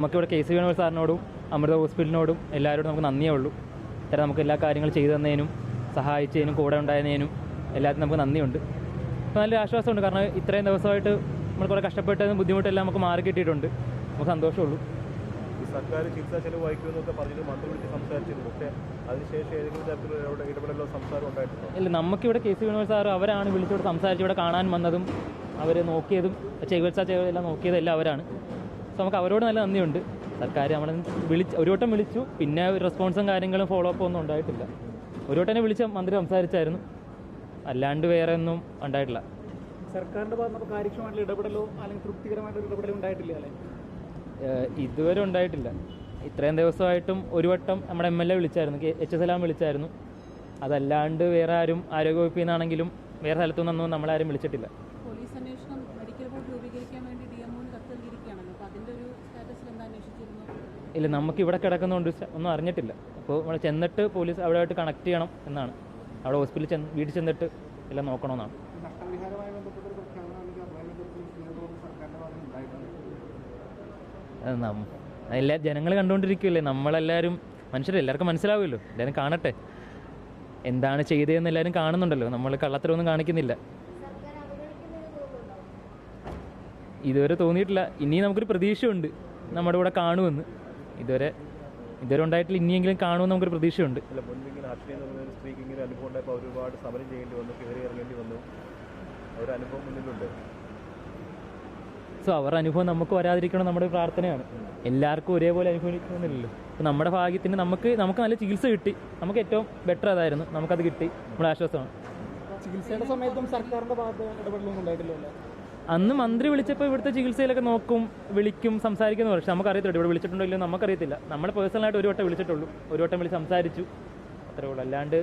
നമുക്കിവിടെ KC വേണുഗോപാൽ സാറിനോടും അമൃത ഹോസ്പിറ്റലിനോടും എല്ലാവരോടും നമുക്ക് നന്ദിയേ ഉള്ളൂ. ഇത്തരം നമുക്ക് എല്ലാ കാര്യങ്ങളും ചെയ്തു തന്നതിനും സഹായിച്ചതിനും കൂടെ ഉണ്ടായതിനും എല്ലാത്തിനും നമുക്ക് നന്ദിയുണ്ട്. അപ്പോൾ നല്ല ആശ്വാസമുണ്ട്. കാരണം ഇത്രയും ദിവസമായിട്ട് നമ്മൾ കുറേ കഷ്ടപ്പെട്ടതും ബുദ്ധിമുട്ടെല്ലാം നമുക്ക് മാറി കിട്ടിയിട്ടുണ്ട്. നമുക്ക് സന്തോഷമുള്ളൂ. സർക്കാർ ചികിത്സാ ചെലവ് വഹിക്കുമെന്നൊക്കെ പറഞ്ഞിട്ട് മന്ത്രി വിളിച്ച് സംസാരിച്ചിരുന്നു. പക്ഷേ അതിനുശേഷം ഏതെങ്കിലും തരത്തിലുള്ള ഇടപെടലോ സംസാരം ഉണ്ടായിട്ടുണ്ടോ? ഇല്ല, നമുക്കിവിടെ KC വേണുഗോപാൽ സാർ അവരാണ് വിളിച്ചിവിടെ സംസാരിച്ച് ഇവിടെ കാണാൻ വന്നതും അവർ നോക്കിയതും ചികിത്സാ ചെലവെല്ലാം നോക്കിയതെല്ലാം അവരാണ്. സോ നമുക്ക് അവരോട് നല്ല നന്ദിയുണ്ട്. സർക്കാർ നമ്മളെ ഒരു വട്ടം വിളിച്ചു, പിന്നെ റെസ്പോൺസും കാര്യങ്ങളും ഫോളോ അപ്പ് ഒന്നും ഉണ്ടായിട്ടില്ല. ഒരു വട്ടം തന്നെ വിളിച്ച മന്ത്രി സംസാരിച്ചായിരുന്നു, അല്ലാണ്ട് വേറെ ഒന്നും ഉണ്ടായിട്ടില്ല. സർക്കാരിൻ്റെ ഭാഗത്ത് കാര്യക്ഷമമായിട്ടുള്ള ഇടപെടലോ അല്ലെങ്കിൽ തൃപ്തികരമായിട്ടുള്ള ഇടപെടലോ ഉണ്ടായിട്ടില്ല അല്ലേ? ഇതുവരെ ഉണ്ടായിട്ടില്ല. ഇത്രയും ദിവസമായിട്ടും ഒരു വട്ടം നമ്മുടെ MLA വിളിച്ചായിരുന്നു, H. സലാം വിളിച്ചായിരുന്നു. അതല്ലാണ്ട് വേറെ ആരും ആരോഗ്യവകുപ്പിൽ നിന്നാണെങ്കിലും വേറെ സ്ഥലത്തുനിന്നൊന്നും നമ്മളാരും വിളിച്ചിട്ടില്ല. പോലീസ് അന്വേഷണം മെഡിക്കൽ ബോർഡ് രൂപീകരിക്കാൻ വേണ്ടി DMOന് കത്ത് നൽകിയിരിക്കുകയാണല്ലോ. അപ്പോൾ അതിൻ്റെ ഒരു സ്റ്റാറ്റസിൽ എന്താ അന്വേഷിച്ചിരുന്നു? ഇല്ല, നമുക്ക് ഇവിടെ കിടക്കുന്നതുകൊണ്ട് ഒന്നും അറിഞ്ഞിട്ടില്ല. അപ്പോൾ നമ്മൾ ചെന്നിട്ട് പോലീസ് അവിടെയായിട്ട് കണക്ട് ചെയ്യണം എന്നാണ്. അവിടെ ഹോസ്പിറ്റലിൽ വീട്ടിൽ ചെന്നിട്ട് എല്ലാം നോക്കണമെന്നാണ്. എല്ലാ ജനങ്ങൾ കണ്ടുകൊണ്ടിരിക്കുകയല്ലേ, നമ്മളെല്ലാവരും മനുഷ്യരെല്ലാവർക്കും മനസ്സിലാവുമല്ലോ, എല്ലാവരും കാണട്ടെ എന്താണ് ചെയ്തതെന്ന് എല്ലാവരും കാണുന്നുണ്ടല്ലോ. നമ്മൾ കള്ളത്തരമൊന്നും കാണിക്കുന്നില്ല. ഇതുവരെ തോന്നിയിട്ടില്ല. ഇനി നമുക്കൊരു പ്രതീക്ഷയുണ്ട് നമ്മുടെ കൂടെ കാണുമെന്ന്. ഇതുവരെ ഉണ്ടായിട്ടില്ല. ഇനിയെങ്കിലും കാണുമെന്ന് നമുക്കൊരു പ്രതീക്ഷയുണ്ട്. സ്ത്രീക്ക് ഇങ്ങനെ അനുഭവം ഉണ്ടായപ്പോൾ ഒരുപാട് സമരം ചെയ്യേണ്ടി വന്നു, കയറി ഇറങ്ങേണ്ടി വന്നു. ഒരു അനുഭവം മുന്നിലുണ്ട്. സോ അവരുടെ അനുഭവം നമുക്ക് വരാതിരിക്കണം നമ്മുടെ പ്രാർത്ഥനയാണ്. എല്ലാവർക്കും ഒരേപോലെ അനുഭവിക്കണമെന്നില്ലല്ലോ. അപ്പോൾ നമ്മുടെ ഭാഗ്യത്തിന് നമുക്ക് നല്ല ചികിത്സ കിട്ടി. നമുക്ക് ഏറ്റവും ബെറ്റർ അതായിരുന്നു, നമുക്കത് കിട്ടി. നമ്മുടെ ആശ്വാസമാണ്. ചികിത്സയുടെ സമയത്തും സർക്കാരിൻ്റെ ഭാഗത്ത് ഇടപെടലൊന്നും ഉണ്ടായിട്ടില്ലല്ലോ. അന്ന് മന്ത്രി വിളിച്ചപ്പോൾ ഇവിടുത്തെ ചികിത്സയിലൊക്കെ നോക്കും, വിളിക്കും, സംസാരിക്കുന്നു. പക്ഷേ നമുക്കറിയത്തില്ല ഇവിടെ വിളിച്ചിട്ടുണ്ടോ ഇല്ലയോ നമുക്കറിയത്തില്ല. നമ്മൾ പേഴ്സണലായിട്ട് ഒരു വട്ടം വിളിച്ചിട്ടുള്ളൂ, ഒരു വട്ടം വിളിച്ച് സംസാരിച്ചു, അത്രേ ഉള്ളൂ. അല്ലാണ്ട്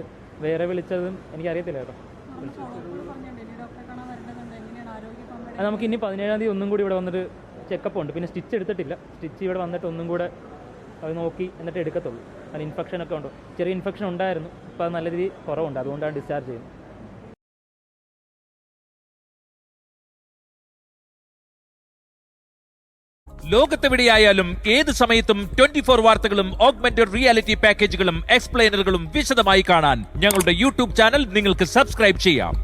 വേറെ വിളിച്ചതും എനിക്കറിയത്തില്ല കേട്ടോ. അത് നമുക്ക് ഇനി 17-ാം തീയതി ഒന്നും കൂടി ഇവിടെ വന്നിട്ട് ചെക്കപ്പ് ഉണ്ട്. പിന്നെ സ്റ്റിച്ച് എടുത്തിട്ടില്ല. സ്റ്റിച്ച് ഇവിടെ വന്നിട്ട് ഒന്നും കൂടെ അത് നോക്കി എന്നിട്ട് എടുക്കത്തുള്ളൂ. അത് ഇൻഫെക്ഷനൊക്കെ ഉണ്ടോ, ചെറിയ ഇൻഫെക്ഷൻ ഉണ്ടായിരുന്നു. ഇപ്പോൾ അത് നല്ല രീതിയിൽ കുറവുണ്ട്, അതുകൊണ്ടാണ് ഡിസ്ചാർജ് ചെയ്യുന്നത്. ലോകത്തെവിടെയായാലും ഏത് സമയത്തും 24 വാർത്തകളും ഓഗ്മെന്റഡ് റിയാലിറ്റി പാക്കേജുകളും എക്സ്പ്ലെയിനറുകളും വിശദമായി കാണാൻ ഞങ്ങളുടെ YouTube ചാനൽ നിങ്ങൾക്ക് സബ്സ്ക്രൈബ് ചെയ്യാം.